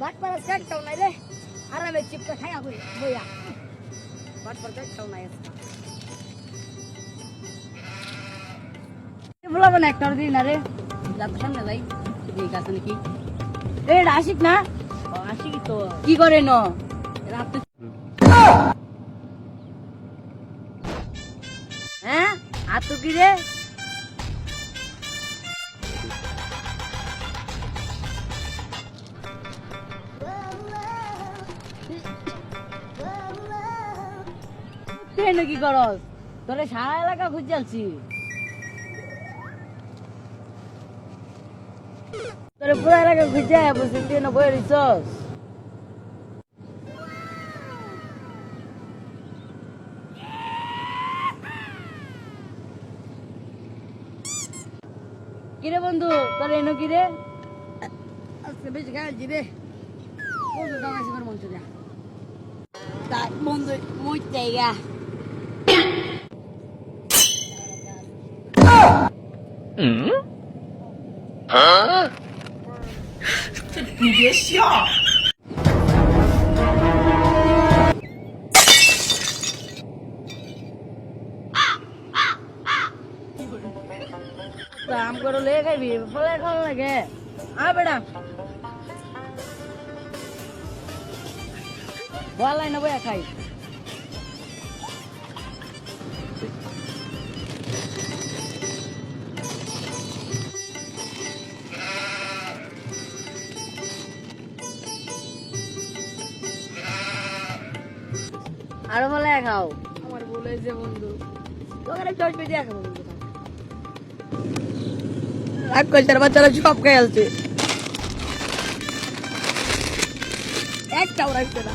But পারা একটাও নাই রে, আরামে চিপটা খাইয়া বইয়া বাট পারা একটাও নাই। বলবো না একটা দিন না রে, যাতে সামনে যাই ঠিক আছে নাকি? এটা আশিক না? আশিকই তো। কি করে ন হ্যাঁ আর তো কি রে? কি করস তোরে সারা এলাকা খুঁজছি, তোরে পুরো এলাকা খুঁজে বসে তুই না বই রিসস। কিরে বন্ধু তোর এনো কিরে? আজকে বেশি খাইছি রে, বন্ধু টাঙাইছি তোর মঞ্চ যা তাই বন্ধু মুইতে গা।你别笑。কাম করে লে খাইবি ফলে খাওয়া লাগে বেটা বলাই না বইয়া খাই। আরো বলে খাও, আমার বলেছে বন্ধু তোকে চট পেয়ে খাবো বন্ধু। রাগ করছে বাচ্চারা সব খেয়ে আসছে, একটাও রাখছে না।